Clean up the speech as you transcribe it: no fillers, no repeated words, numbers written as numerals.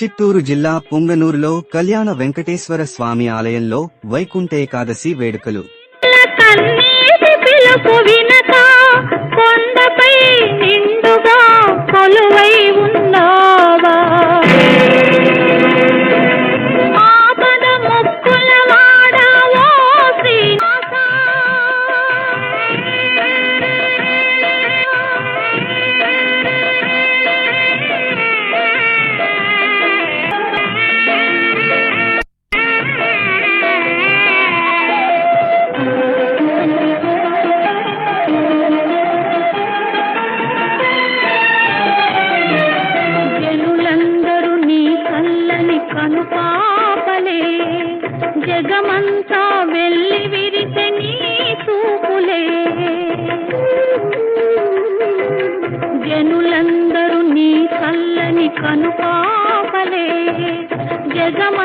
చిత్తూరు జిల్లా పుంగనూరులో కళ్యాణ వెంకటేశ్వర స్వామి ఆలయంలో వైకుంఠ ఏకాదశి వేడుకలు. కొండపై నిండుగా కొలువై ఉన్నావా, ఆపద మొక్కుల వాడావో శ్రీనివాస. కనుపాపలే జగమంతా వెళ్ళి విరిసె నీ చూపులే, జనులందరూ నీ చల్లని కనుపాపలే జగమ